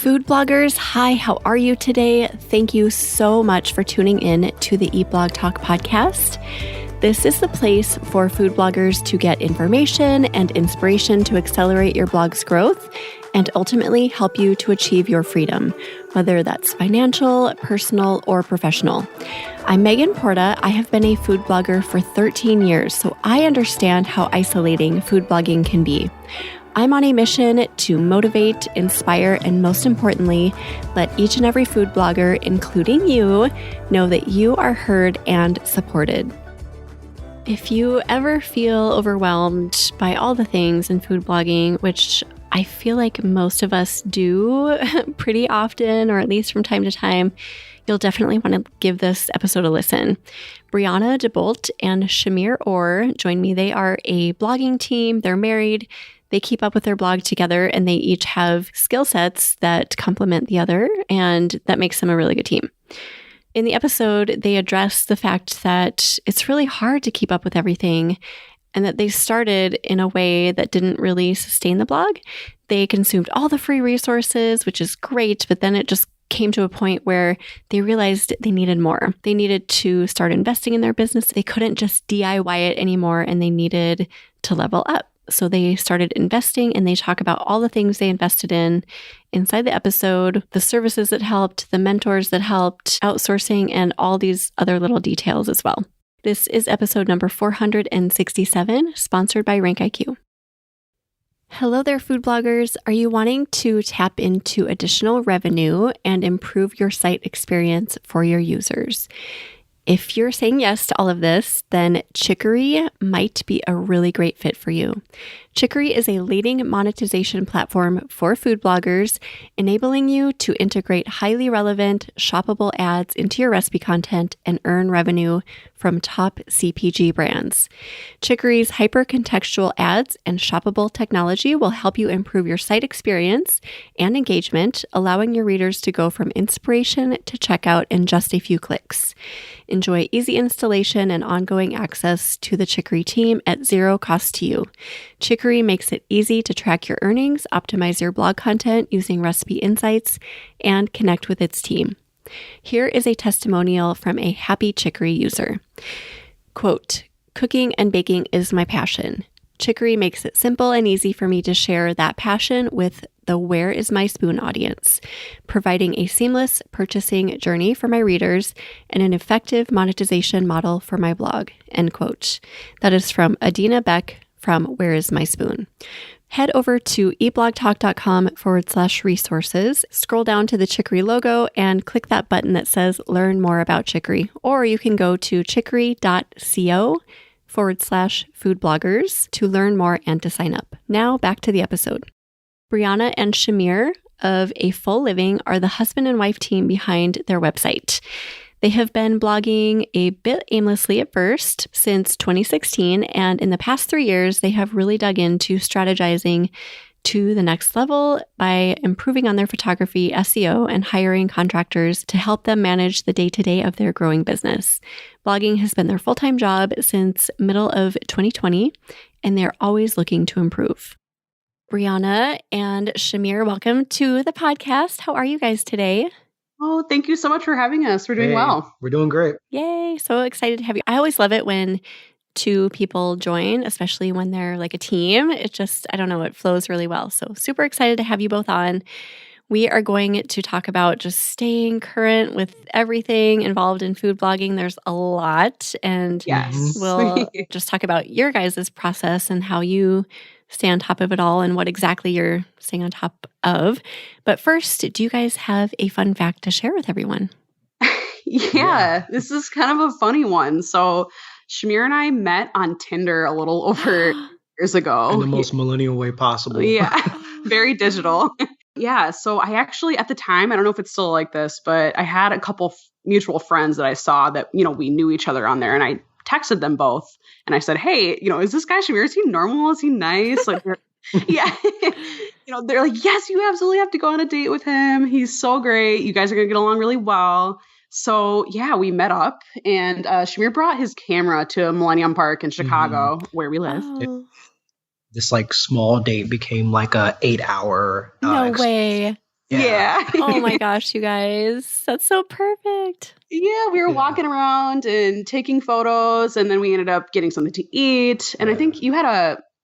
Food bloggers, hi, how are you today? Thank you so much for tuning in to the Eat Blog Talk podcast. This is the place for food bloggers to get information and inspiration to accelerate your blog's growth and ultimately help you to achieve your freedom, whether that's financial, personal, or professional. I'm Megan Porta. I have been a food blogger for 13 years, so I understand how isolating food blogging can be. I'm on a mission to motivate, inspire, and most importantly, let each and every food blogger, including you, know that you are heard and supported. If you ever feel overwhelmed by all the things in food blogging, which I feel like most of us do pretty often, or at least from time to time, you'll definitely want to give this episode a listen. Briana, DeBolt, and Chamere join me. They are a blogging team. They're married. They keep up with their blog together, and they each have skill sets that complement the other, and that makes them a really good team. In the episode, they address the fact that it's really hard to keep up with everything, and that they started in a way that didn't really sustain the blog. They consumed all the free resources, which is great, but then it just came to a point where they realized they needed more. They needed to start investing in their business. They couldn't just DIY it anymore, and they needed to level up. So they started investing, and they talk about all the things they invested in inside the episode, the services that helped, the mentors that helped, outsourcing, and all these other little details as well. This is episode number 467, sponsored by RankIQ. Hello there, food bloggers. Are you wanting to tap into additional revenue and improve your site experience for your users? If you're saying yes to all of this, then Chicory might be a really great fit for you. Chicory is a leading monetization platform for food bloggers, enabling you to integrate highly relevant, shoppable ads into your recipe content and earn revenue from top CPG brands. Chicory's hyper-contextual ads and shoppable technology will help you improve your site experience and engagement, allowing your readers to go from inspiration to checkout in just a few clicks. Enjoy easy installation and ongoing access to the Chicory team at zero cost to you. Chicory makes it easy to track your earnings, optimize your blog content using recipe insights, and connect with its team. Here is a testimonial from a happy Chicory user. Quote, "Cooking and baking is my passion. Chicory makes it simple and easy for me to share that passion with the Where is My Spoon audience, providing a seamless purchasing journey for my readers and an effective monetization model for my blog." End quote. That is from Adina Beck from Where is My Spoon. Head over to eatblogtalk.com/resources, scroll down to the Chicory logo, and click that button that says Learn More About Chicory. Or you can go to chicory.co/food bloggers to learn more and to sign up. Now back to the episode. Briana and Chamere of A Full Living are the husband and wife team behind their website. They have been blogging a bit aimlessly at first since 2016, and in the past 3 years, they have really dug into strategizing to the next level by improving on their photography, SEO, and hiring contractors to help them manage the day-to-day of their growing business. Blogging has been their full-time job since middle of 2020, and they're always looking to improve. Briana and Chamere, welcome to the podcast. How are you guys today? Oh, thank you so much for having us. We're doing well. We're doing great. Yay. So excited to have you. I always love it when two people join, especially when they're like a team. It just, I don't know, it flows really well. So super excited to have you both on. We are going to talk about just staying current with everything involved in food blogging. There's a lot. And yes, we'll just talk about your guys' process and how you stay on top of it all and what exactly you're staying on top of. But first, do you guys have a fun fact to share with everyone? Yeah, this is kind of a funny one. So Chamere and I met on Tinder a little over years ago. In the most millennial way possible. Yeah, very digital. Yeah, so I actually, at the time, I don't know if it's still like this, but I had a couple mutual friends that I saw that, we knew each other on there, and I texted them both and I said, "Hey, is this guy Chamere? Is he normal? Is he nice?" Like, yeah. They're like, "Yes, you absolutely have to go on a date with him. He's so great. You guys are going to get along really well." So yeah, we met up, and Chamere brought his camera to Millennium Park in Chicago, where we live. This like small date became like a 8-hour. No way. Yeah. Oh my gosh, you guys. That's so perfect. Yeah, we were walking around and taking photos, and then we ended up getting something to eat. And I think you had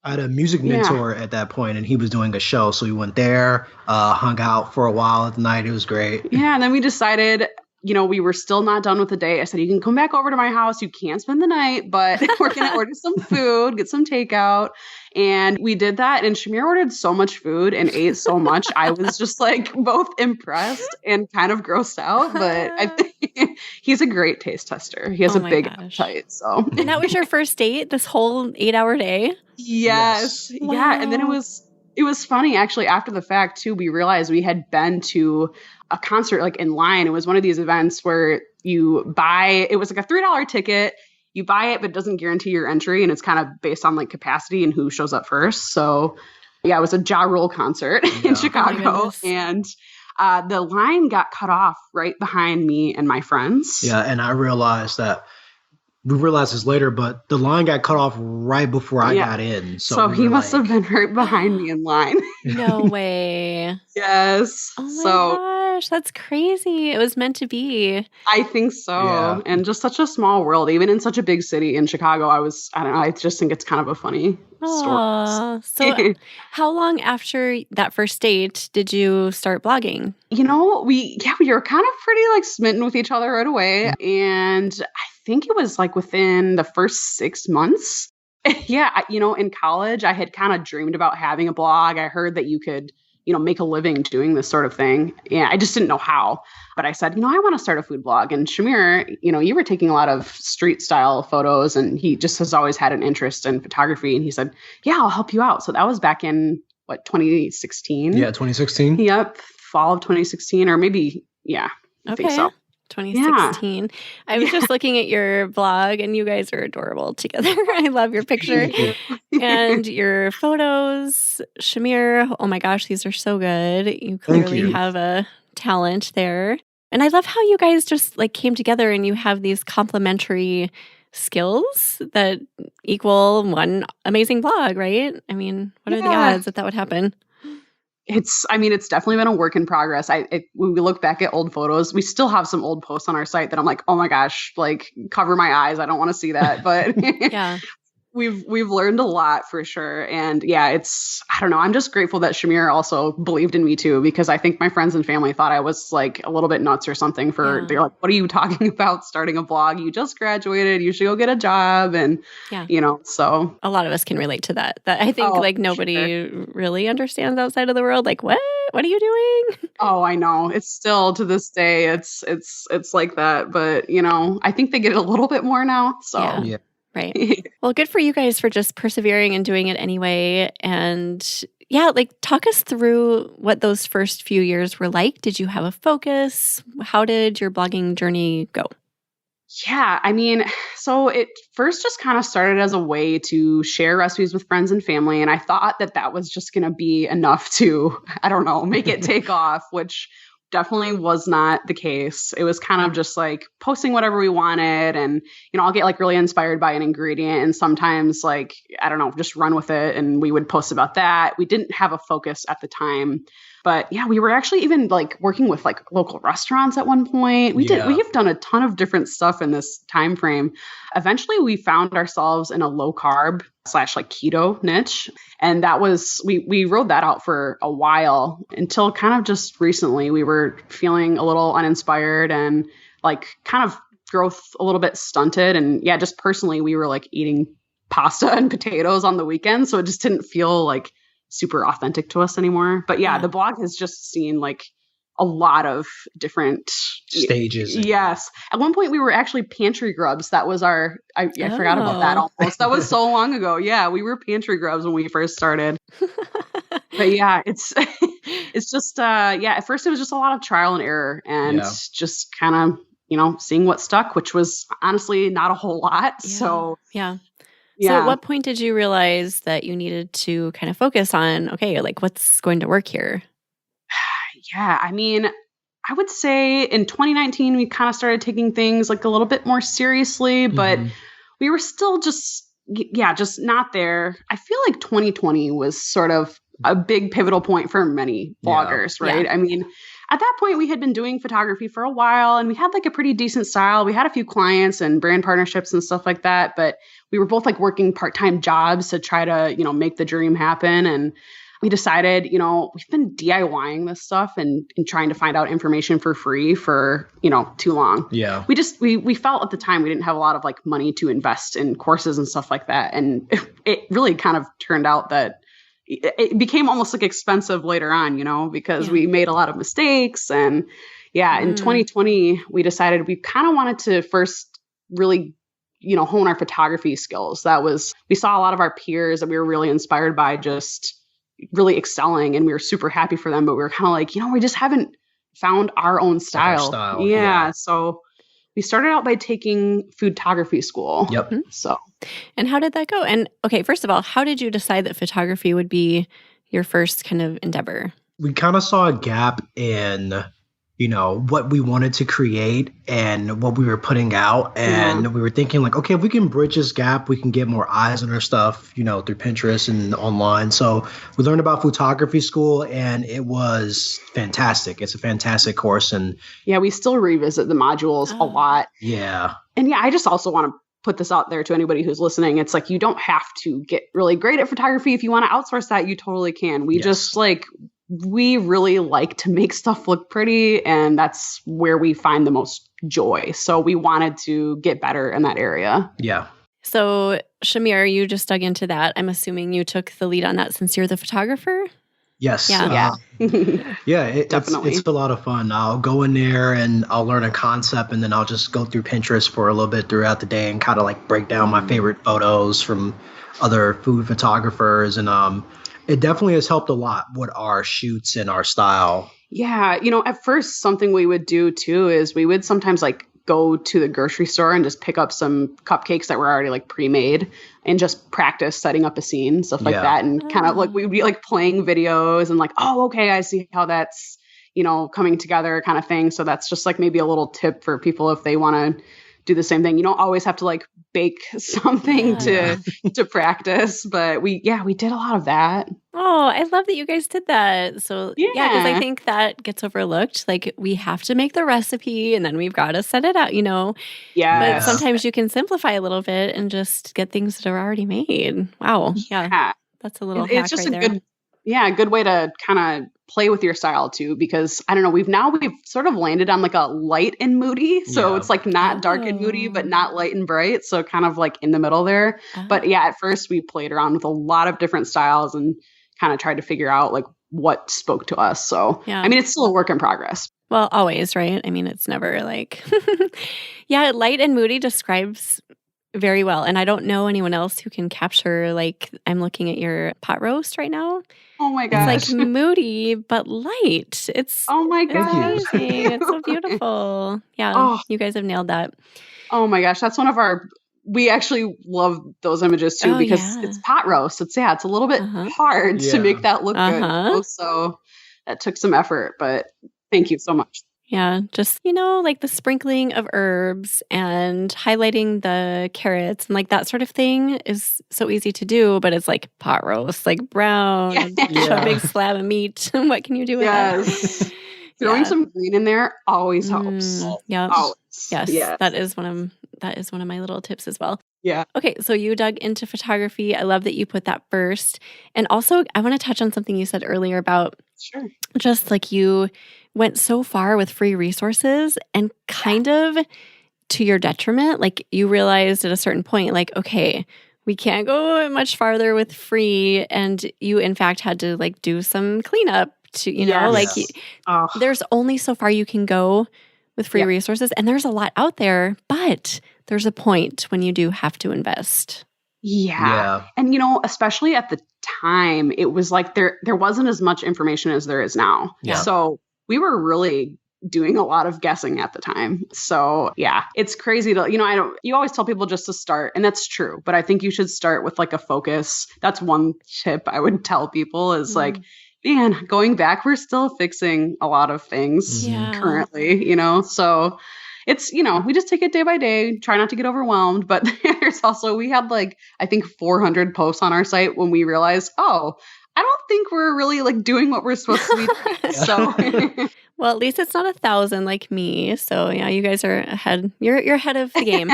I had a music mentor at that point, and he was doing a show. So we went there, hung out for a while at night. It was great. Yeah, and then we decided, we were still not done with the day. I said, you can come back over to my house. You can't spend the night, but we're going to order some food, get some takeout. And we did that. And Chamere ordered so much food and ate so much. I was just like both impressed and kind of grossed out. But I think he's a great taste tester. He has a big appetite. So. And that was your first date, this whole 8-hour day? Yes. Wow. Yeah. And then it was funny, actually, after the fact, too. We realized we had been to a concert like in line. It was one of these events where it was like a $3 ticket. You buy it, but it doesn't guarantee your entry. And it's kind of based on like capacity and who shows up first. So yeah, it was a Ja Rule concert in Chicago. And the line got cut off right behind me and my friends. Yeah. And I realized that. We realized this later, but the line got cut off right before I got in. So he must have been right behind me in line. No way. Yes. Oh my gosh, that's crazy. It was meant to be. I think so. Yeah. And just such a small world, even in such a big city in Chicago. I don't know. I just think it's kind of a funny story. So how long after that first date did you start blogging? We were kind of pretty like smitten with each other right away. And I think it was like within the first 6 months. Yeah. In college, I had kind of dreamed about having a blog. I heard that you could, make a living doing this sort of thing. Yeah. I just didn't know how, but I said, I want to start a food blog. And Chamere, you were taking a lot of street style photos, and he just has always had an interest in photography. And he said, yeah, I'll help you out. So that was back in 2016? Yeah. 2016. Yep. Fall of 2016, or maybe, I think so. 2016. Yeah. I was just looking at your blog, and you guys are adorable together. I love your picture and your photos. Chamere, oh my gosh, these are so good. You clearly have a talent there. And I love how you guys just like came together and you have these complementary skills that equal one amazing blog, right? I mean, what are the odds that would happen? It's definitely been a work in progress. When we look back at old photos, we still have some old posts on our site that I'm like, oh my gosh, like cover my eyes. I don't want to see that. But we've learned a lot for sure. And I don't know. I'm just grateful that Chamere also believed in me too, because I think my friends and family thought I was like a little bit nuts or something they're like, what are you talking about starting a blog? You just graduated. You should go get a job. And, so. A lot of us can relate to that. That I think nobody really understands outside of the world. Like, what are you doing? Oh, I know. It's still to this day, it's like that. But, I think they get it a little bit more now. So. Yeah. Right. Well, good for you guys for just persevering and doing it anyway. And talk us through what those first few years were like. Did you have a focus? How did your blogging journey go? Yeah, so it first just kind of started as a way to share recipes with friends and family. And I thought that was just going to be enough to, I don't know, make it take off, which definitely was not the case. It was kind of just like posting whatever we wanted. And, I'll get like really inspired by an ingredient, and sometimes like, I don't know, just run with it. And we would post about that. We didn't have a focus at the time. But we were actually even like working with like local restaurants at one point. We have done a ton of different stuff in this time frame. Eventually we found ourselves in a low carb / like keto niche. And that was, we rode that out for a while until kind of just recently we were feeling a little uninspired and like kind of growth a little bit stunted. And just personally, we were like eating pasta and potatoes on the weekend. So it just didn't feel like super authentic to us anymore. But the blog has just seen like a lot of different stages. Yes. At one point we were actually pantry grubs. That was I forgot about that almost. That was so long ago. Yeah. We were pantry grubs when we first started. But it's just, at first it was just a lot of trial and error and just kind of, seeing what stuck, which was honestly not a whole lot. Yeah. So So at what point did you realize that you needed to kind of focus on, okay, like what's going to work here? Yeah, I would say in 2019, we kind of started taking things like a little bit more seriously, but we were still just not there. I feel like 2020 was sort of a big pivotal point for many bloggers, right? Yeah. I mean, at that point, we had been doing photography for a while and we had like a pretty decent style. We had a few clients and brand partnerships and stuff like that, but we were both like working part-time jobs to try to, make the dream happen. And we decided, we've been DIYing this stuff and trying to find out information for free for, too long. Yeah. We felt at the time we didn't have a lot of like money to invest in courses and stuff like that. And it really kind of turned out that it became almost like expensive later on, because we made a lot of mistakes. And in 2020, we decided we kind of wanted to first really, hone our photography skills. We saw a lot of our peers that we were really inspired by just really excelling, and we were super happy for them, but we were kind of like, we just haven't found our own style. Yeah. So we started out by taking photography school. Yep. So. And how did that go? And okay, first of all, how did you decide that photography would be your first kind of endeavor? We kind of saw a gap in, what we wanted to create and what we were putting out. And we were thinking like, okay, if we can bridge this gap, we can get more eyes on our stuff, through Pinterest and online. So we learned about photography school and it was fantastic. It's a fantastic course. And we still revisit the modules a lot. Yeah. And I just also want to put this out there to anybody who's listening. It's like, you don't have to get really great at photography. If you want to outsource that, you totally can. We really like to make stuff look pretty, and that's where we find the most joy. So we wanted to get better in that area. Yeah. So Chamere, you just dug into that. I'm assuming you took the lead on that since you're the photographer? Yes. Yeah. Definitely. It's a lot of fun. I'll go in there and I'll learn a concept, and then I'll just go through Pinterest for a little bit throughout the day and kind of like break down my favorite photos from other food photographers. And it definitely has helped a lot with our shoots and our style. Yeah. At first, something we would do too is we would sometimes like go to the grocery store and just pick up some cupcakes that were already like pre-made and just practice setting up a scene, stuff like that. And kind of like we'd be like playing videos and like, oh, okay, I see how that's, coming together kind of thing. So that's just like maybe a little tip for people if they want to do the same thing. You don't always have to like bake something to practice, but we did a lot of that. Oh, I love that you guys did that. So because I think that gets overlooked. Like we have to make the recipe and then we've got to set it out, Yeah. But sometimes you can simplify a little bit and just get things that are already made. Wow. Yeah. That's a little hack it's just right a there. good way to kind of play with your style too, because I don't know, we've sort of landed on like a light and moody. So it's like not dark and moody, but not light and bright. So kind of like in the middle there. But at first we played around with a lot of different styles and kind of tried to figure out like what spoke to us. So, I mean, it's still a work in progress. Well, always, right? I mean, it's never like, light and moody describes very well. And I don't know anyone else who can capture, like, I'm looking at your pot roast right now. Oh my gosh. It's like moody, but light. It's amazing. It's so beautiful. Yeah, you guys have nailed that. Oh my gosh. That's we actually love those images too, because it's pot roast. It's a little bit hard to make that look good. So that took some effort, but thank you so much. Yeah, just, like the sprinkling of herbs and highlighting the carrots and like that sort of thing is so easy to do, but it's like pot roast, like brown, a big slab of meat. What can you do with that? Throwing some green in there always helps. Yeah. Always. Yes. That is one of my little tips as well. Yeah. Okay, so you dug into photography. I love that you put that first. And also, I want to touch on something you said earlier about just like you went so far with free resources and kind of to your detriment. Like you realized at a certain point, like, okay, we can't go much farther with free. And you, in fact, had to like do some cleanup to, there's only so far you can go with free resources. And there's a lot out there, but there's a point when you do have to invest. Yeah. And, especially at the time, it was like there wasn't as much information as there is now. Yeah. So we were really doing a lot of guessing at the time. So it's crazy to, you always tell people just to start, and that's true, but I think you should start with like a focus. That's one tip I would tell people is like, man, going back, we're still fixing a lot of things currently, so it's, we just take it day by day, try not to get overwhelmed. But there's also, we had like, I think 400 posts on our site when we realized, I don't think we're really like doing what we're supposed to be doing. So Well, at least it's not 1,000 like me. So yeah, you guys are ahead. You're ahead of the game.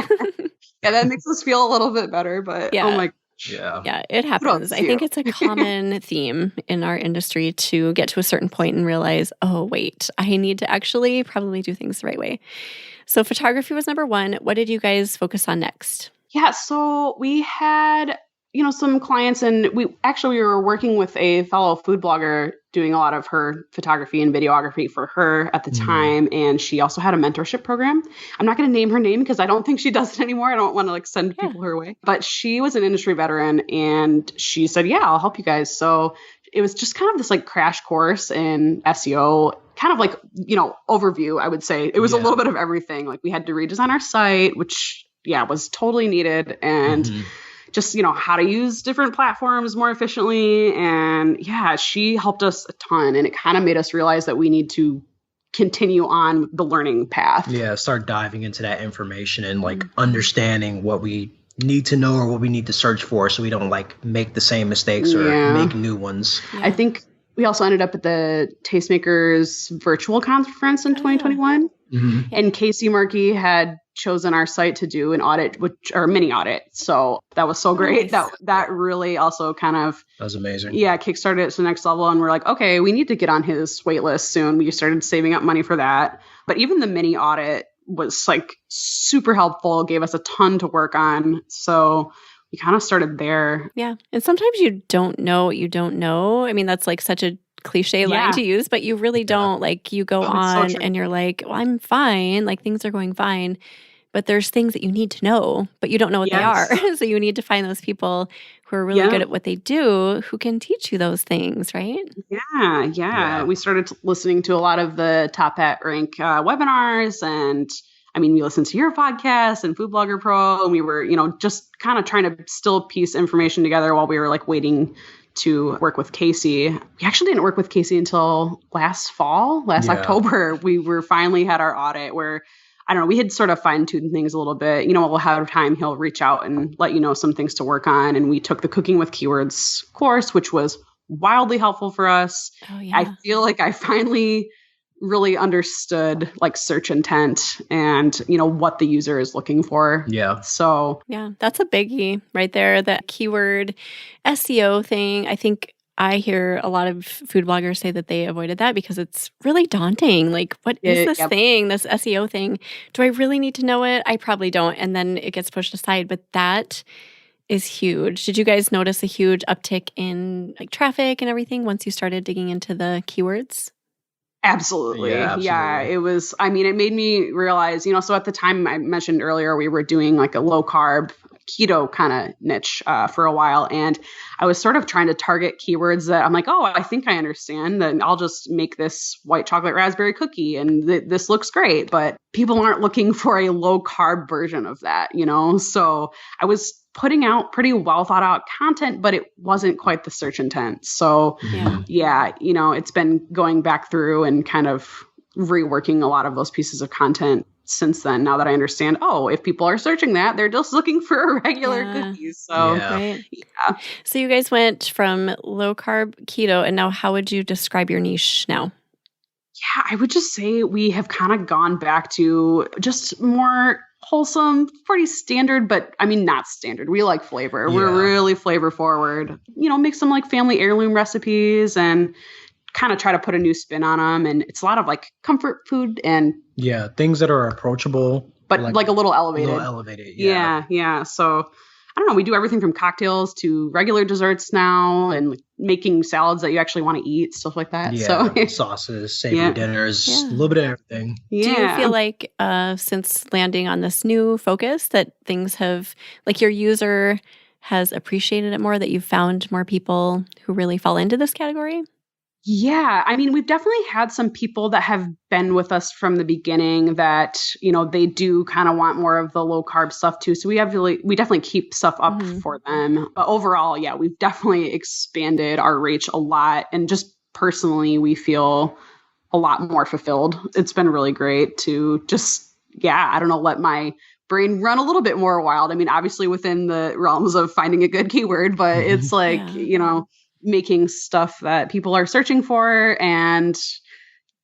yeah, that makes us feel a little bit better. But Yeah. oh my Yeah, it happens. I think it's a common theme in our industry to get to a certain point and realize, oh, wait, I need to actually probably do things the right way. So photography was number one. What did you guys focus on next? Yeah, so we had, some clients, and we were working with a fellow food blogger doing a lot of her photography and videography for her at the time. And she also had a mentorship program. I'm not going to name her name because I don't think she does it anymore. I don't want to like send people her way. But she was an industry veteran and she said, yeah, I'll help you guys. So it was just kind of this like crash course in SEO, kind of like, overview, I would say. It was a little bit of everything. Like we had to redesign our site, which was totally needed. And just, how to use different platforms more efficiently. And she helped us a ton. And it kind of made us realize that we need to continue on the learning path. Yeah, start diving into that information and like understanding what we need to know or what we need to search for so we don't like make the same mistakes or make new ones. I think we also ended up at the Tastemakers virtual conference in 2021. And Casey Markey had chosen our site to do an audit, or mini audit. So that was so great. Nice. That really also kind of, that was amazing. Yeah, kickstarted it to the next level. And we're like, okay, we need to get on his wait list soon. We started saving up money for that. But even the mini audit was like super helpful, gave us a ton to work on. So we kind of started there. Yeah. And sometimes you don't know what you don't know. I mean, that's like such a cliche line to use, but you really don't. Like you go on and you're like, well, I'm fine. Like things are going fine. But there's things that you need to know, but you don't know what they are. So you need to find those people who are really good at what they do, who can teach you those things, right? Yeah. We started listening to a lot of the Top Hat Rank webinars. And I mean, we listened to your podcast and Food Blogger Pro. And we were, just kind of trying to still piece information together while we were like waiting to work with Casey. We actually didn't work with Casey until last October. We finally had our audit where, I don't know, we had sort of fine-tuned things a little bit. We'll have time, he'll reach out and let you know some things to work on. And we took the Cooking with Keywords course, which was wildly helpful for us. Oh, yeah. I feel like I finally really understood like search intent and, what the user is looking for. Yeah. So yeah, that's a biggie right there. That keyword SEO thing. I think I hear a lot of food bloggers say that they avoided that because it's really daunting. Like, what is this thing, this SEO thing? Do I really need to know it? I probably don't. And then it gets pushed aside. But that is huge. Did you guys notice a huge uptick in like traffic and everything once you started digging into the keywords? Absolutely. Yeah, it was, it made me realize, so at the time I mentioned earlier, we were doing like a low carb keto kind of niche for a while. And I was sort of trying to target keywords that I'm like, oh, I think I understand. Then I'll just make this white chocolate raspberry cookie and this looks great. But people aren't looking for a low carb version of that, So I was putting out pretty well thought out content, but it wasn't quite the search intent. So it's been going back through and kind of reworking a lot of those pieces of content since then, now that I understand, if people are searching that, they're just looking for regular cookies. So, So you guys went from low carb keto, and now how would you describe your niche now? Yeah, I would just say we have kind of gone back to just more wholesome, pretty standard, but not standard. We like flavor. Yeah. We're really flavor forward. Make some like family heirloom recipes and kind of try to put a new spin on them. And it's a lot of like comfort food and things that are approachable, but like a little elevated. Yeah. So I don't know. We do everything from cocktails to regular desserts now, and making salads that you actually want to eat, stuff like that. Yeah, so sauces, savory dinners, a little bit of everything. Yeah. Do you feel like since landing on this new focus that things have, like your user has appreciated it more, that you've found more people who really fall into this category? Yeah. We've definitely had some people that have been with us from the beginning that, they do kind of want more of the low carb stuff too. So we definitely keep stuff up for them. But overall, we've definitely expanded our reach a lot. And just personally, we feel a lot more fulfilled. It's been really great to just, let my brain run a little bit more wild. Obviously within the realms of finding a good keyword, but it's like, making stuff that people are searching for and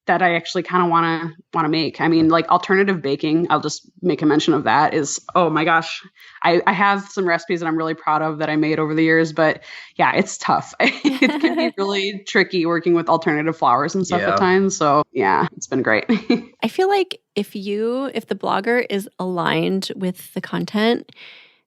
that I actually kind of want to make. I mean, like alternative baking, I'll just make a mention of that is, oh my gosh, I have some recipes that I'm really proud of that I made over the years, but yeah, it's tough. It can be really tricky working with alternative flours and stuff at times. So yeah, it's been great. I feel like if the blogger is aligned with the content,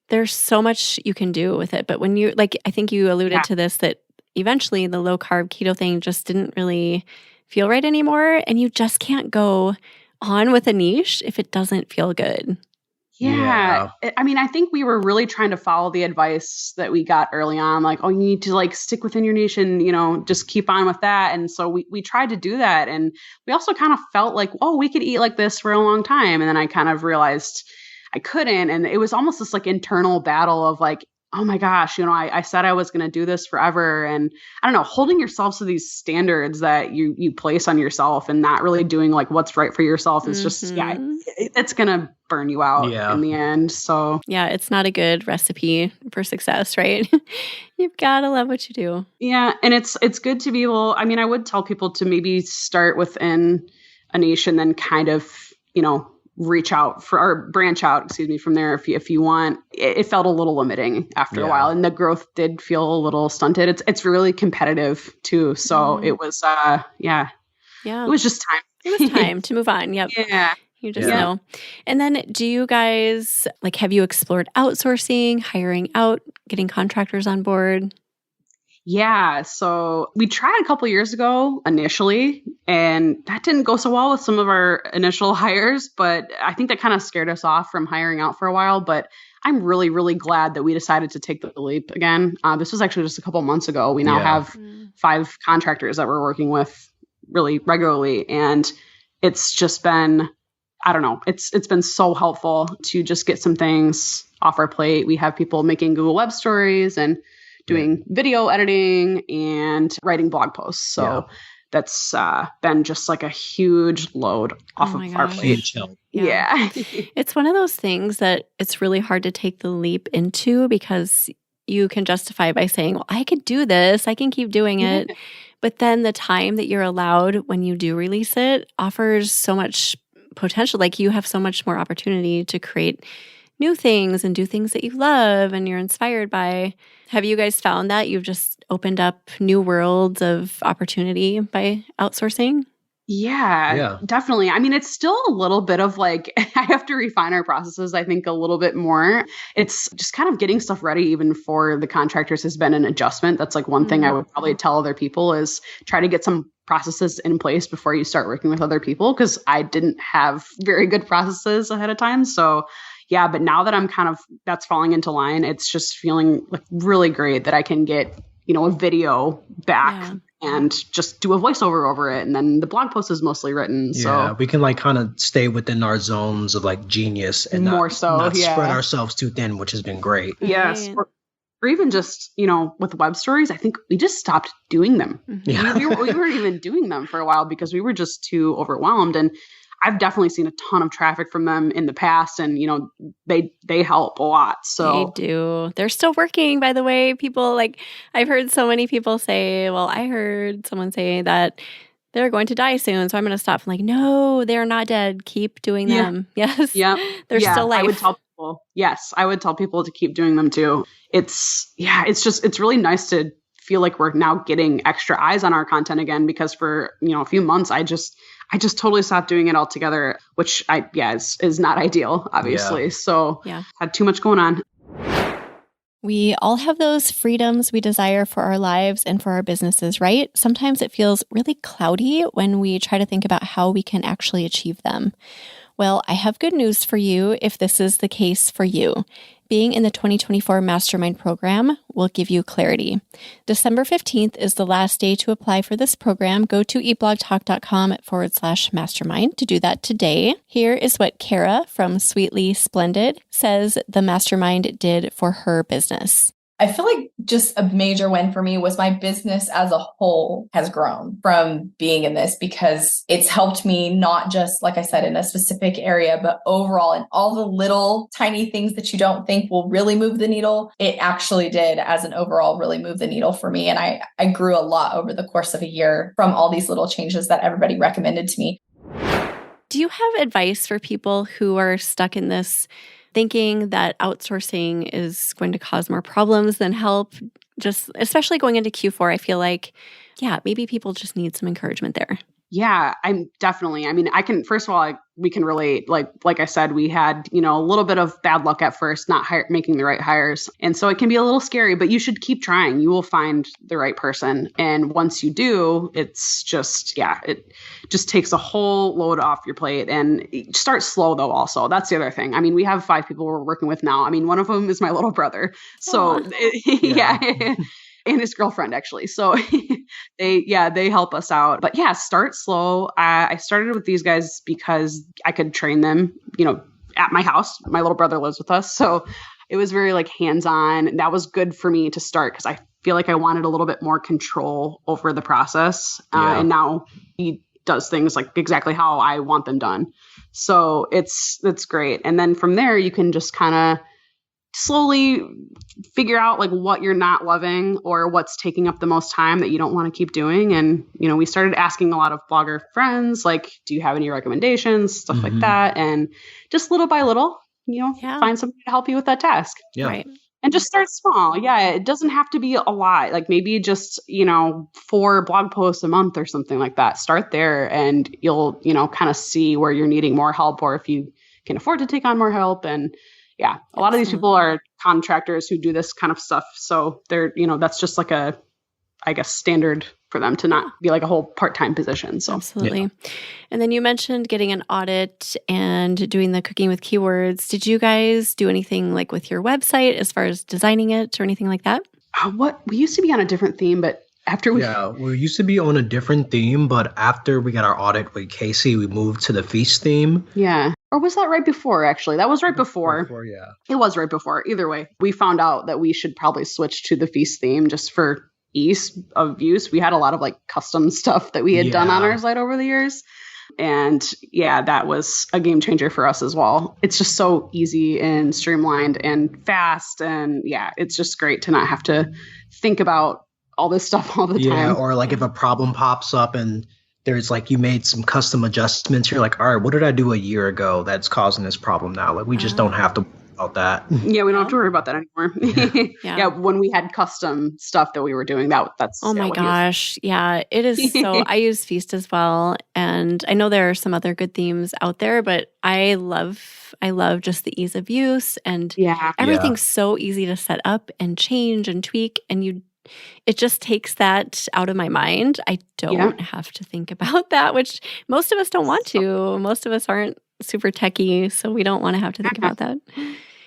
there's so much you can do with it. But when you, like, I think you alluded to this, that eventually the low carb keto thing just didn't really feel right anymore. And you just can't go on with a niche if it doesn't feel good. Yeah. I mean, I think we were really trying to follow the advice that we got early on, like, oh, you need to like stick within your niche and, you know, just keep on with that. And so we tried to do that. And we also kind of felt like, oh, we could eat like this for a long time. And then I kind of realized I couldn't. And it was almost this like internal battle of like, oh my gosh, you know, I said I was going to do this forever. And I don't know, holding yourself to these standards that you place on yourself and not really doing like what's right for yourself is just, it's going to burn you out in the end. So yeah, it's not a good recipe for success, right? You've got to love what you do. Yeah. And it's good to be able, I mean, I would tell people to maybe start within a niche and then kind of, you know, branch out from there if you want. It felt a little limiting after a while, and the growth did feel a little stunted. It's really competitive too. So it was it was just time. It was time to move on. Yep. Yeah. You just know. And then do you guys, like, have you explored outsourcing, hiring out, getting contractors on board? Yeah. So we tried a couple of years ago initially, and that didn't go so well with some of our initial hires, but I think that kind of scared us off from hiring out for a while. But I'm really, really glad that we decided to take the leap again. This was actually just a couple of months ago. We now have 5 contractors that we're working with really regularly. And it's just been, I don't know, it's been so helpful to just get some things off our plate. We have people making Google Web Stories and doing video editing and writing blog posts. So that's been just like a huge load off of our plate. Yeah. It's one of those things that it's really hard to take the leap into because you can justify by saying, well, I could do this. I can keep doing it. But then the time that you're allowed when you do release it offers so much potential. Like you have so much more opportunity to create new things and do things that you love and you're inspired by. Have you guys found that you've just opened up new worlds of opportunity by outsourcing? Yeah, definitely. I mean, it's still a little bit of like, I have to refine our processes, I think, a little bit more. It's just kind of getting stuff ready even for the contractors has been an adjustment. That's like one thing I would probably tell other people is try to get some processes in place before you start working with other people, because I didn't have very good processes ahead of time. So yeah, but now that I'm kind of, that's falling into line, it's just feeling like really great that I can get, you know, a video back and just do a voiceover over it. And then the blog post is mostly written. So we can like kind of stay within our zones of like genius and not spread ourselves too thin, which has been great. Yes. Or even just, you know, with web stories, I think we just stopped doing them. We weren't even doing them for a while because we were just too overwhelmed. And I've definitely seen a ton of traffic from them in the past, and you know they help a lot. So they do. They're still working, by the way. People, like, I've heard so many people say, well, I heard someone say that they're going to die soon, so I'm going to stop. I'm like, no, they're not dead. Keep doing them. Yes. Yep. They're still life. I would tell people to keep doing them too. It's really nice to feel like we're now getting extra eyes on our content again, because for, you know, a few months I just totally stopped doing it altogether, which is not ideal, obviously. So had too much going on. We all have those freedoms we desire for our lives and for our businesses, right? Sometimes it feels really cloudy when we try to think about how we can actually achieve them. Well, I have good news for you if this is the case for you. Being in the 2024 Mastermind program will give you clarity. December 15th is the last day to apply for this program. Go to eatblogtalk.com/mastermind to do that today. Here is what Kara from Sweetly Splendid says the Mastermind did for her business. I feel like just a major win for me was my business as a whole has grown from being in this, because it's helped me not just, like I said, in a specific area, but overall in all the little tiny things that you don't think will really move the needle. It actually did, as an overall, really move the needle for me. And I grew a lot over the course of a year from all these little changes that everybody recommended to me. Do you have advice for people who are stuck in this, thinking that outsourcing is going to cause more problems than help? Just especially going into Q4, I feel like, maybe people just need some encouragement there. Yeah, I mean, I can, first of all, we can relate. Like I said, we had, a little bit of bad luck at first, not making the right hires. And so it can be a little scary, but you should keep trying. You will find the right person. And once you do, it's just, it just takes a whole load off your plate. And start slow though, also. That's the other thing. I mean, we have 5 people we're working with now. I mean, one of them is my little brother. So and his girlfriend, actually. So they help us out. But start slow. I started with these guys because I could train them, at my house. My little brother lives with us. So it was very hands-on. That was good for me to start because I feel like I wanted a little bit more control over the process. And now he does things exactly how I want them done. So it's great. And then from there, you can just kind of slowly figure out what you're not loving or what's taking up the most time that you don't want to keep doing. And, we started asking a lot of blogger friends, do you have any recommendations, stuff like that. And just little by little, find somebody to help you with that task. Yeah. Right. And just start small. Yeah. It doesn't have to be a lot. Maybe just, 4 blog posts a month or something like that. Start there and you'll, kind of see where you're needing more help or if you can afford to take on more help. And a lot of these people are contractors who do this kind of stuff. So they're, that's just a, I guess, standard for them to not be a whole part-time position. So absolutely. And then you mentioned getting an audit and doing the cooking with keywords. Did you guys do anything with your website as far as designing it or anything like that? We used to be on a different theme, but after we used to be on a different theme, but after we got our audit with Casey, we moved to the feast theme. Yeah. Or was that right before, actually? That was right before. It was right before. Either way, we found out that we should probably switch to the feast theme just for ease of use. We had a lot of custom stuff that we had done on our site over the years. And that was a game changer for us as well. It's just so easy and streamlined and fast. And it's just great to not have to think about all this stuff all the time. Yeah, or if a problem pops up and there's you made some custom adjustments, you're like, all right, what did I do a year ago that's causing this problem now? We just don't have to worry about that. Yeah, we don't have to worry about that anymore. When we had custom stuff that we were doing, that's oh my gosh. Yeah, it is so I use Feast as well. And I know there are some other good themes out there, but I love just the ease of use and everything's so easy to set up and change and tweak, and it just takes that out of my mind. I don't have to think about that, which most of us don't want to. Most of us aren't super techie, so we don't want to have to think about that.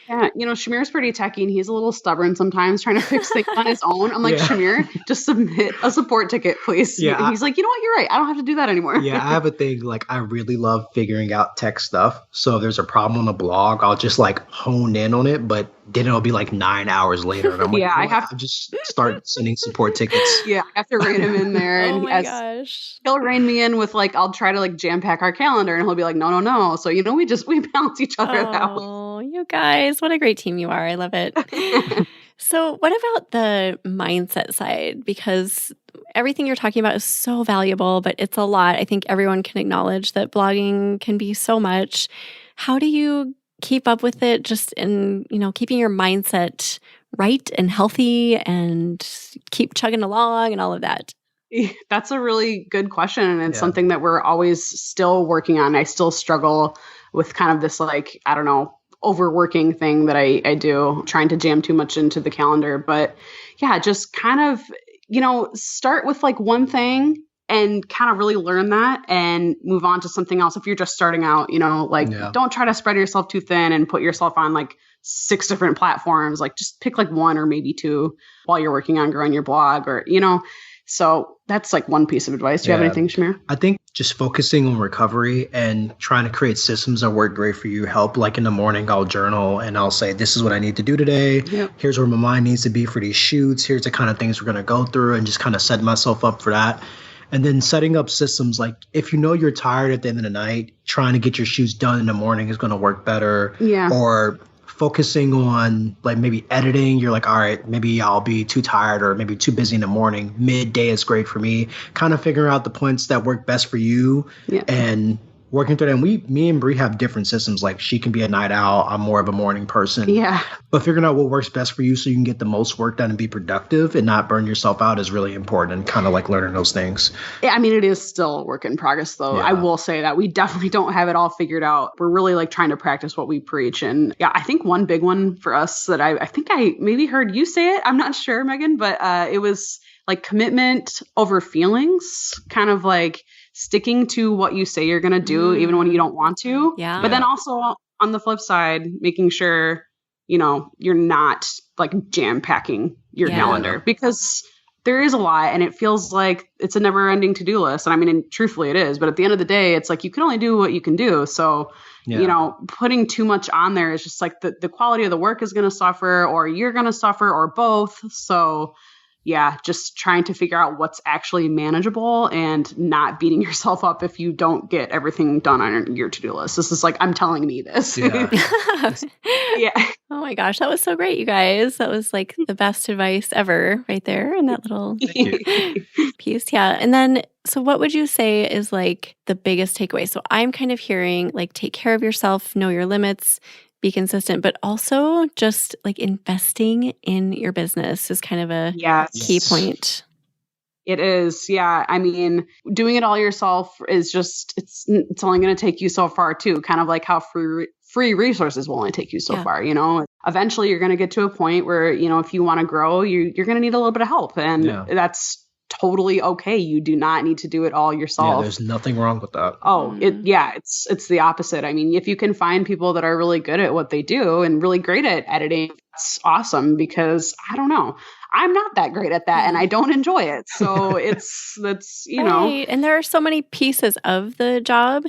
Yeah, Chamere's pretty techie and he's a little stubborn sometimes trying to fix things on his own. I'm like, Chamere, just submit a support ticket, please. Yeah, and he's like, you know what, you're right. I don't have to do that anymore. Yeah, I have a thing, I really love figuring out tech stuff. So if there's a problem on a blog, I'll just hone in on it, but then it'll be 9 hours later. And I'm like, I have to just start sending support tickets. Yeah, I have to rein him in there. And gosh. He'll rein me in with I'll try to jam pack our calendar and he'll be like, no. So, we balance each other that way. Oh, you guys, what a great team you are. I love it. So what about the mindset side? Because everything you're talking about is so valuable, but it's a lot. I think everyone can acknowledge that blogging can be so much. How do you keep up with it just in, keeping your mindset right and healthy and keep chugging along and all of that? That's a really good question. And it's something that we're always still working on. I still struggle with kind of this, overworking thing that I do, trying to jam too much into the calendar. But just kind of, start with one thing and kind of really learn that and move on to something else. If you're just starting out, don't try to spread yourself too thin and put yourself on 6 different platforms. Just pick 1 or maybe 2 while you're working on growing your blog, or, So that's like one piece of advice. Do you have anything, Chamere? I think just focusing on recovery and trying to create systems that work great for you help. Like in the morning, I'll journal and I'll say, this is what I need to do today. Yep. Here's where my mind needs to be for these shoots. Here's the kind of things we're going to go through, and just kind of set myself up for that. And then setting up systems like if you know you're tired at the end of the night, trying to get your shoots done in the morning is going to work better. Yeah. Or focusing on like maybe editing, you're like, all right, maybe I'll be too tired or maybe too busy in the morning. Midday is great for me. Kind of figuring out the points that work best for you and working through that. And me and Bree have different systems. Like she can be a night owl. I'm more of a morning person. Yeah. But figuring out what works best for you so you can get the most work done and be productive and not burn yourself out is really important, and kind of like learning those things. Yeah, I mean, it is still a work in progress, though. I will say that we definitely don't have it all figured out. We're really like trying to practice what we preach. And yeah, I think one big one for us that I think I maybe heard you say it. I'm not sure, Megan, but it was like commitment over feelings, kind of like sticking to what you say you're going to do, even when you don't want to. Yeah. But then also on the flip side, making sure, you know, you're not like jam packing your calendar, because there is a lot and it feels like it's a never ending to-do list. And I mean, and truthfully it is, but at the end of the day, it's like, you can only do what you can do. So, you know, putting too much on there is just like the quality of the work is going to suffer, or you're going to suffer, or both. So yeah, just trying to figure out what's actually manageable and not beating yourself up if you don't get everything done on your to-do list. This is like, I'm telling me this. Yeah. Oh my gosh, that was so great, you guys. That was like the best advice ever right there in that little piece. Yeah. And then, so what would you say is like the biggest takeaway? So I'm kind of hearing like, take care of yourself, know your limits, be consistent, but also just like investing in your business is kind of a key point. It is. Yeah. I mean, doing it all yourself is just, it's only going to take you so far too. Kind of like how free resources will only take you so far, you know. Eventually you're going to get to a point where, you know, if you want to grow, you're going to need a little bit of help, and that's totally okay. You do not need to do it all yourself. Yeah, there's nothing wrong with that. Oh, it's the opposite. I mean, if you can find people that are really good at what they do and really great at editing, that's awesome, because I don't know, I'm not that great at that and I don't enjoy it. So that's, you know. And there are so many pieces of the job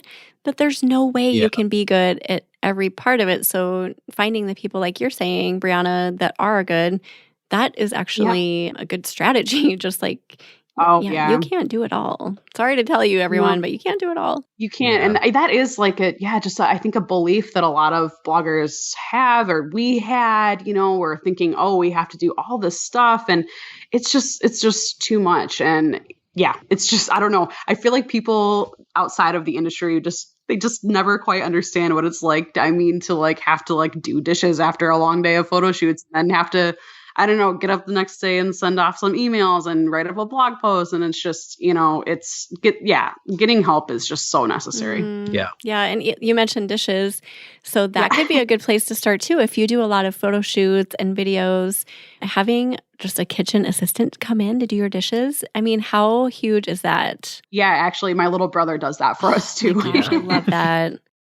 that there's no way you can be good at every part of it. So finding the people like you're saying, Briana, that are good, that is actually a good strategy. Just like, you can't do it all. Sorry to tell you, everyone, but you can't do it all. You can't. And that is like I think a belief that a lot of bloggers have, or we had, you know, we're thinking, oh, we have to do all this stuff. And it's just too much. And it's just, I don't know. I feel like people outside of the industry they just never quite understand what it's like. I mean, to like have to like do dishes after a long day of photo shoots, and have to, I don't know, get up the next day and send off some emails and write up a blog post. And it's just, you know, getting help is just so necessary. Yeah. Yeah. And you mentioned dishes. So that could be a good place to start too. If you do a lot of photo shoots and videos, having just a kitchen assistant come in to do your dishes. I mean, how huge is that? Yeah, actually, my little brother does that for us too. Gosh, I love that.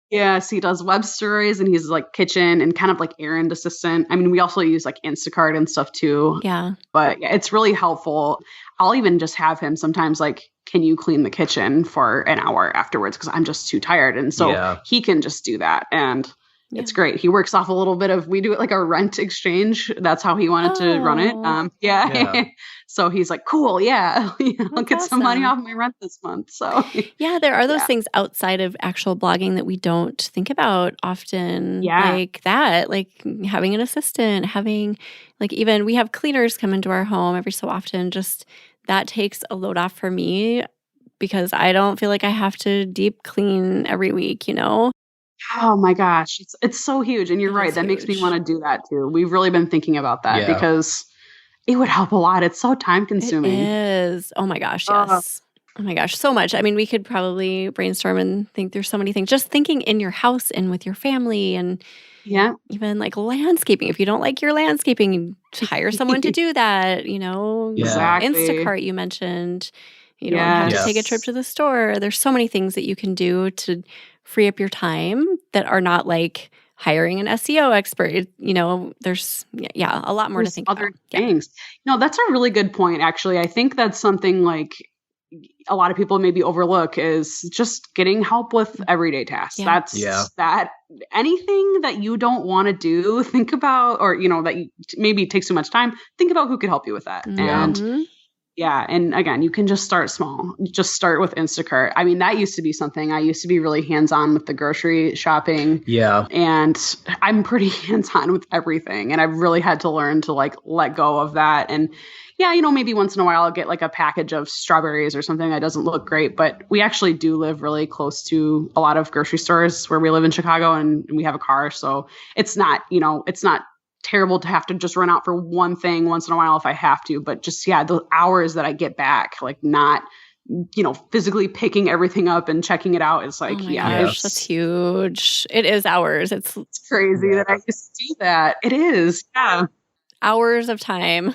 Yes, he does web stories, and he's like kitchen and kind of like errand assistant. I mean, we also use like Instacart and stuff too. Yeah. But it's really helpful. I'll even just have him sometimes like, can you clean the kitchen for an hour afterwards? Because I'm just too tired. And so he can just do that. And it's great. He works off a little bit of, we do it like a rent exchange. That's how he wanted to run it. So he's like, cool. Yeah. I'll get some money off my rent this month. So there are those things outside of actual blogging that we don't think about often. Like that, like having an assistant, having like, even we have cleaners come into our home every so often. Just that takes a load off for me, because I don't feel like I have to deep clean every week, you know? Oh my gosh. It's so huge. And you're right. That makes me want to do that too. We've really been thinking about that because it would help a lot. It's so time consuming. It is. Oh my gosh. Yes. Oh my gosh. So much. I mean, we could probably brainstorm and think through so many things. Just thinking in your house and with your family, and even like landscaping. If you don't like your landscaping, hire someone to do that, you know. Exactly. Instacart you mentioned. You don't have to take a trip to the store. There's so many things that you can do to free up your time that are not like hiring an SEO expert. There's a lot more to think other about. things. No, that's a really good point, actually. I think that's something like a lot of people maybe overlook is just getting help with everyday tasks. That anything that you don't want to do, think about, or, that you maybe takes too much time, think about who could help you with that. And and again, you can just start small. Just start with Instacart. I mean, that used to be something. I used to be really hands-on with the grocery shopping. Yeah. And I'm pretty hands-on with everything. And I've really had to learn to let go of that. And maybe once in a while I'll get like a package of strawberries or something that doesn't look great. But we actually do live really close to a lot of grocery stores where we live in Chicago, and we have a car. So it's not terrible to have to just run out for one thing once in a while if I have to, but just, the hours that I get back, like not, physically picking everything up and checking it out is like, that's huge. It is hours. It's crazy that I used to do that. It is. Yeah. Hours of time.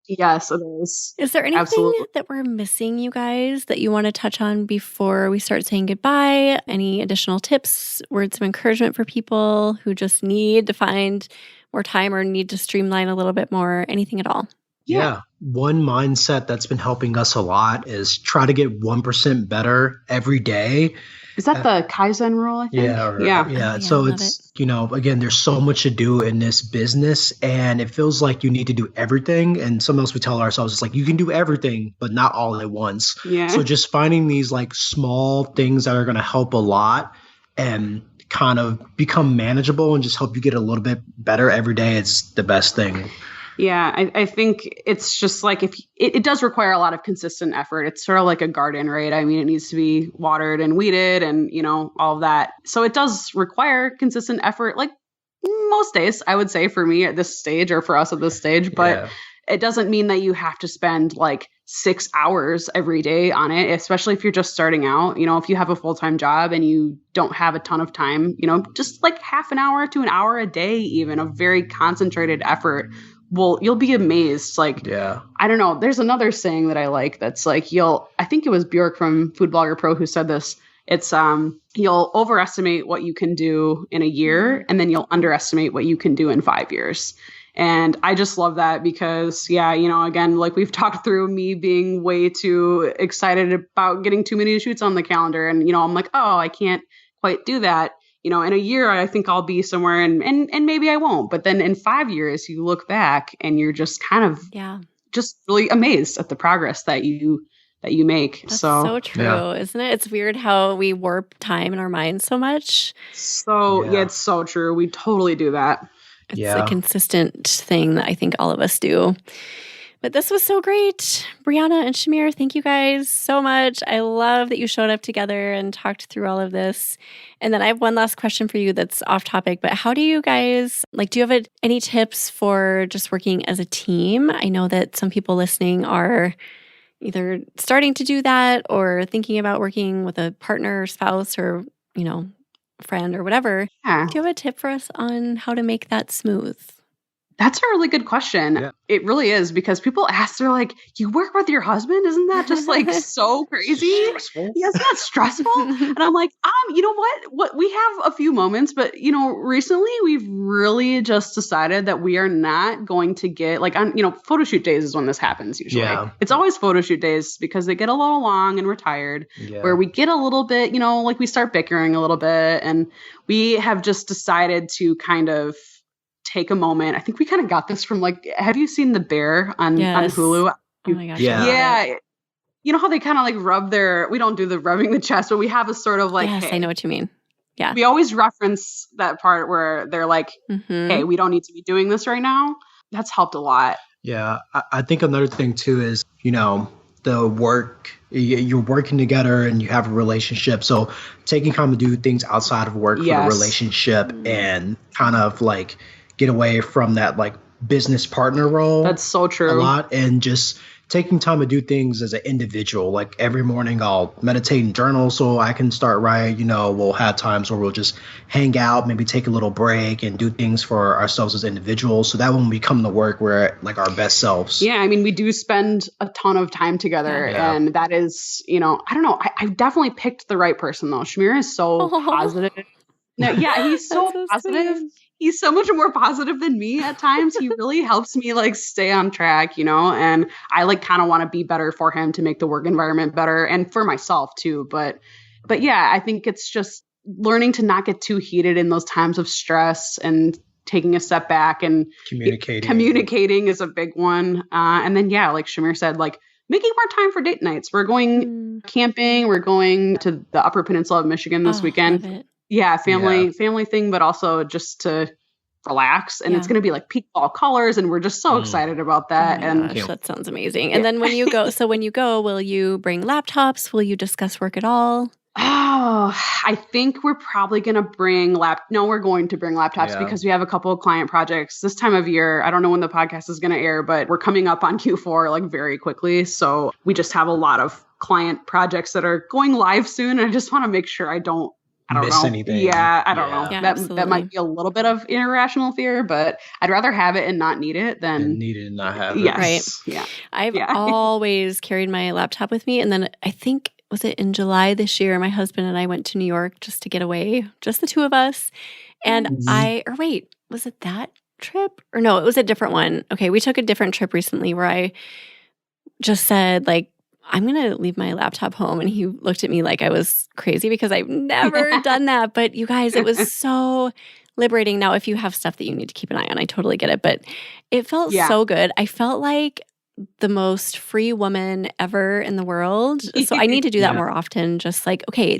Yes, it is. Is there anything that we're missing, you guys, that you want to touch on before we start saying goodbye? Any additional tips, words of encouragement for people who just need to find more time or need to streamline a little bit more? Anything at all? Yeah. One mindset that's been helping us a lot is try to get 1% better every day. Is that the Kaizen rule, I think? Yeah. So it's, again, there's so much to do in this business, and it feels like you need to do everything. And sometimes we tell ourselves, it's like, you can do everything, but not all at once. Yeah. So just finding these like small things that are going to help a lot and kind of become manageable and just help you get a little bit better every day, it's the best thing. Yeah, I think it's just like if it does require a lot of consistent effort. It's sort of like a garden, right? I mean, it needs to be watered and weeded and, all of that. So it does require consistent effort, like most days, I would say, for me at this stage, or for us at this stage. But it doesn't mean that you have to spend like 6 hours every day on it, especially if you're just starting out. If you have a full-time job and you don't have a ton of time, just like half an hour to an hour a day, even a very concentrated effort. Well, you'll be amazed. Like, I don't know. There's another saying that I like that's like, I think it was Bjork from Food Blogger Pro who said this. It's, you'll overestimate what you can do in a year, and then you'll underestimate what you can do in 5 years. And I just love that because, again, like we've talked through me being way too excited about getting too many shoots on the calendar. And, I'm like, oh, I can't quite do that. In a year, I think I'll be somewhere and maybe I won't. But then in 5 years, you look back and you're just kind of just really amazed at the progress that you make. That's so true, isn't it? It's weird how we warp time in our minds so much. So, it's so true. We totally do that. It's a consistent thing that I think all of us do. But this was so great. Briana and Chamere, thank you guys so much. I love that you showed up together and talked through all of this. And then I have one last question for you that's off topic, but how do you guys, do you have any tips for just working as a team? I know that some people listening are either starting to do that or thinking about working with a partner or spouse or, friend or whatever. Yeah. Do you have a tip for us on how to make that smooth? That's a really good question. Yeah. It really is, because people ask, they're like, you work with your husband? Isn't that just like so crazy? Stressful. Yeah, isn't that stressful? And I'm like, you know what? We have a few moments, but recently we've really just decided that we are not going to get photo shoot days is when this happens usually. Yeah. It's always photo shoot days because they get a little long and we're tired, where we get a little bit, we start bickering a little bit, and we have just decided to kind of take a moment. I think we kind of got this from have you seen The Bear on Hulu? Oh my gosh. Yeah. You know how they kind of rub we don't do the rubbing the chest, but we have a sort of yes, hey, I know what you mean. Yeah. We always reference that part where they're like, hey, we don't need to be doing this right now. That's helped a lot. Yeah. I think another thing too is, the work, you're working together and you have a relationship. So taking time to do things outside of work for the relationship and kind of get away from that business partner role. That's so true. A lot, and just taking time to do things as an individual. Every morning I'll meditate and journal so I can start right. We'll have times where we'll just hang out, maybe take a little break and do things for ourselves as individuals. So that when we come to work, we're at our best selves. Yeah. I mean, we do spend a ton of time together and that is, I don't know. I definitely picked the right person though. Chamere is so positive. No, yeah, he's so That's so positive. sweet. He's so much more positive than me at times. He really helps me like stay on track, and I like kind of want to be better for him to make the work environment better and for myself too. But yeah, I think it's just learning to not get too heated in those times of stress and taking a step back and communicating is a big one. And then, yeah, like Chamere said, like making more time for date nights. We're going camping. We're going to the Upper Peninsula of Michigan this weekend. Yeah, family thing, but also just to relax. And it's going to be like peak fall colors. And we're just so excited about that. Gosh, that sounds amazing. And then when you go, will you bring laptops? Will you discuss work at all? Oh, I think we're probably going to bring we're going to bring laptops because we have a couple of client projects this time of year. I don't know when the podcast is going to air, but we're coming up on Q4 like very quickly. So we just have a lot of client projects that are going live soon. And I just want to make sure I don't miss know. anything. Yeah, I don't know. Yeah, that might be a little bit of irrational fear, but I'd rather have it and not need it than need it and not have it. Yes. Right. Yeah. I've always carried my laptop with me. And then I think, was it in July this year, my husband and I went to New York just to get away, just the two of us. And was it that trip? Or no, it was a different one. Okay, we took a different trip recently where I just said, like, I'm going to leave my laptop home. And he looked at me like I was crazy because I've never done that. But you guys, it was so liberating. Now, if you have stuff that you need to keep an eye on, I totally get it. But it felt so good. I felt like the most free woman ever in the world. So I need to do that more often. Just like, okay,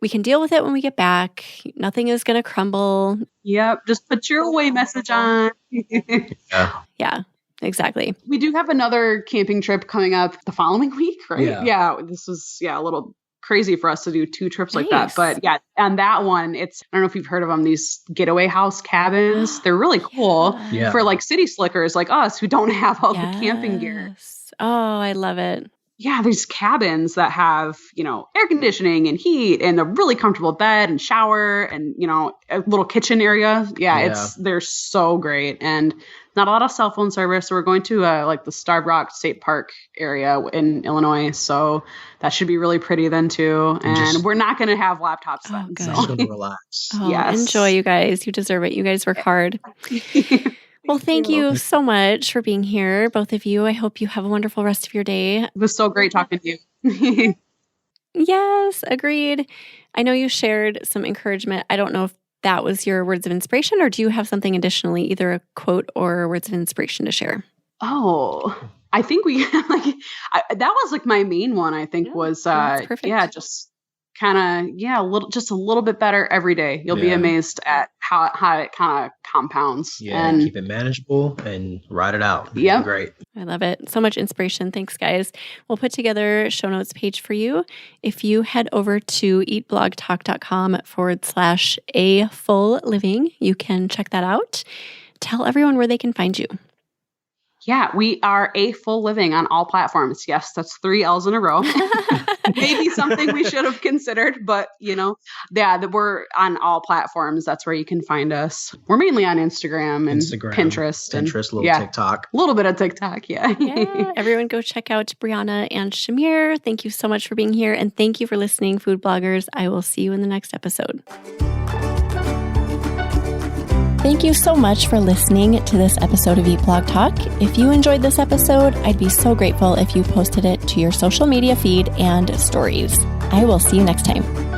we can deal with it when we get back. Nothing is going to crumble. Yep. Just put your away message on. Yeah. Exactly. We do have another camping trip coming up the following week, right? Yeah. This was a little crazy for us to do 2 trips like that. But yeah, on that one, I don't know if you've heard of them, these getaway house cabins. They're really cool for like city slickers like us who don't have all the camping gear. Oh, I love it. Yeah, these cabins that have, air conditioning and heat and a really comfortable bed and shower and, a little kitchen area. They're so great. And not a lot of cell phone service. So we're going to like the Starved Rock State Park area in Illinois. So that should be really pretty then too. And we're not going to have laptops then. Good. Just going to relax. Enjoy, you guys. You deserve it. You guys work hard. Well, thank you so much for being here, both of you. I hope you have a wonderful rest of your day. It was so great talking to you. Yes, agreed. I know you shared some encouragement. I don't know if that was your words of inspiration, or do you have something additionally, either a quote or words of inspiration to share? Oh, I think that was like my main one, I think was, just kind of, just a little bit better every day. You'll be amazed at how it kind of compounds. Yeah, and keep it manageable and ride it out. Yeah. Great. I love it. So much inspiration. Thanks, guys. We'll put together a show notes page for you. If you head over to eatblogtalk.com/a-full-living, you can check that out. Tell everyone where they can find you. Yeah, we are A Full Living on all platforms. Yes, that's 3 L's in a row. Maybe something we should have considered, but we're on all platforms. That's where you can find us. We're mainly on Instagram and Pinterest, a little TikTok. A little bit of TikTok, yeah. Everyone go check out Briana and Chamere. Thank you so much for being here, and thank you for listening, food bloggers. I will see you in the next episode. Thank you so much for listening to this episode of Eat Blog Talk. If you enjoyed this episode, I'd be so grateful if you posted it to your social media feed and stories. I will see you next time.